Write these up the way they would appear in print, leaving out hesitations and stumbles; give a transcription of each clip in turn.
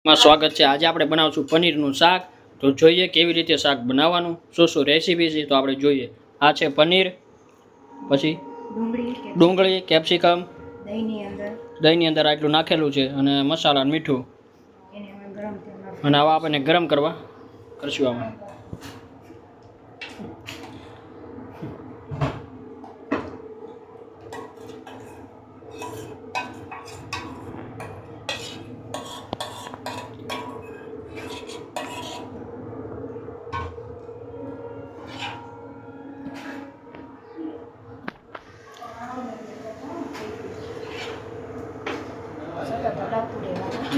માં સ્વાગત છે। આજે આપણે બનાવશું પનીરનું શાક। તો જોઈએ કેવી રીતે શાક બનાવવાનું, શું શું રેસીપી છે તો આપણે જોઈએ। આ છે પનીર, પછી ડુંગળી, કેપ્સિકમ, દહીંની અંદર આટલું નાખેલું છે, અને મસાલા મીઠું, અને આવા આપણે ગરમ કરવા કરશું આમાં।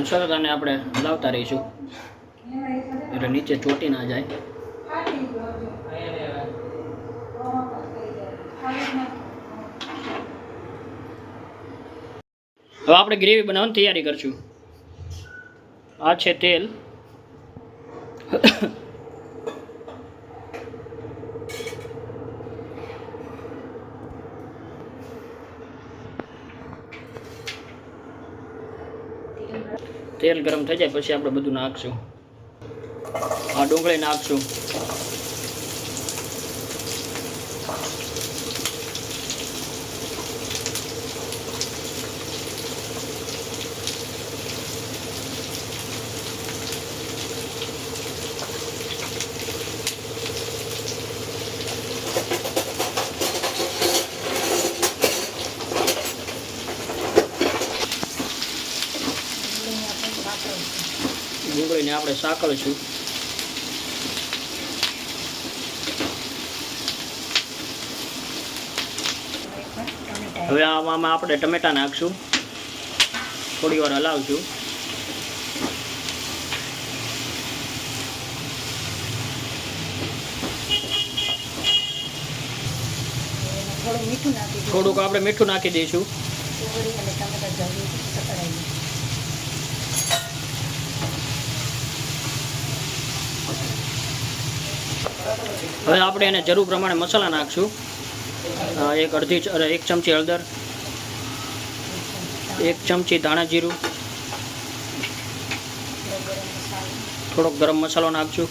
સતત આને આપણે હલાવતા રહીશું એટલે નીચે ચોટી ના જાય। હવે આપણે ગ્રેવી બનાવવાની તૈયારી કરશું। આ છે તેલ, તેલ ગરમ થઈ જાય પછી આપણે બધું નાખશું। આ ડુંગળી નાખશું, ડુંગળીને આપણે સાંકળશું। હવે આમાં આપણે ટમેટા નાખશું, થોડી વાર હલાવશું। થોડુંક આપણે મીઠું નાખી દઈશું। હવે આપણે એને જરૂર પ્રમાણે મસાલા નાખશું। એક ચમચી હળદર, 1 ચમચી ધાણા જીરું, થોડોક ગરમ મસાલો નાખશું,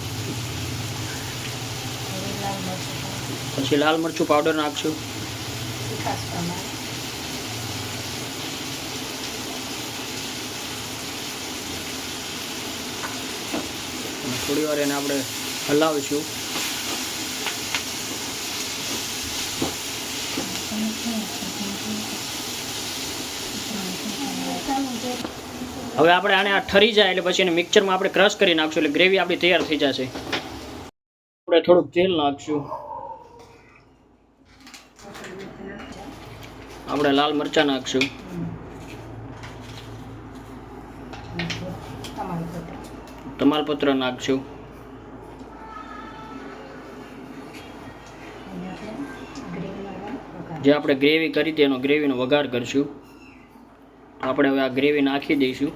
પછી લાલ મરચું પાવડર નાખશું, થોડી વાર એને આપણે હલાવીશું। હવે આપણે આને ઠરી જાય એટલે પછી એને મિક્સરમાં આપણે ક્રશ કરી નાખશું, એટલે ગ્રેવી આપણી તૈયાર થઈ જશે। આપણે થોડુંક તેલ નાખશું, આપણે લાલ મરચાં નાખશું, તમાલપત્ર નાખશું, જે આપણે ગ્રેવી કરી હતી એનો ગ્રેવીનો વઘાર કરશું। તો આપણે હવે આ ગ્રેવી નાખી દઈશું।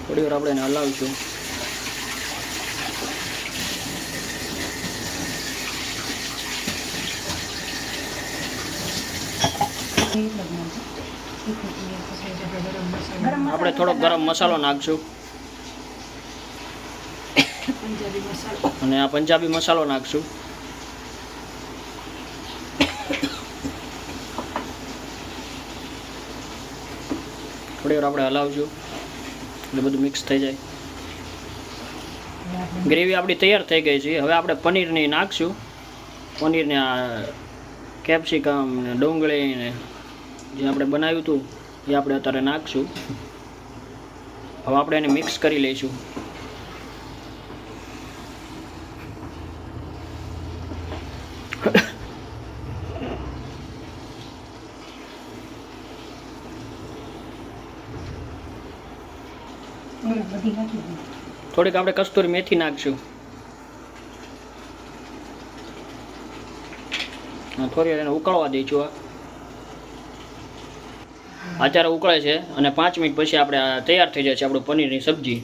થોડી વાર આપણે એને હલાવીશું। આપણે થોડો ગરમ મસાલો નાખશું, અને આ પંજાબી મસાલો નાખશું। થોડી વાર આપણે હલાવશું એટલે બધું મિક્સ થઈ જાય। ગ્રેવી આપણી તૈયાર થઈ ગઈ છે। હવે આપણે પનીરની નાખશું। પનીરને આ કેપ્સિકમ ને ડુંગળી ને જે આપણે બનાવ્યું હતું એ આપણે અત્યારે નાખશું। હવે આપણે એને મિક્સ કરી લઈશું। થોડીક આપણે કસ્તુરી મેથી નાખશું। થોડી વાર એને ઉકળવા દઈશું। અત્યારે ઉકળે છે અને 5 મિનિટ પછી આપણે આ તૈયાર થઈ જાય છે આપણું પનીરની સબ્જી.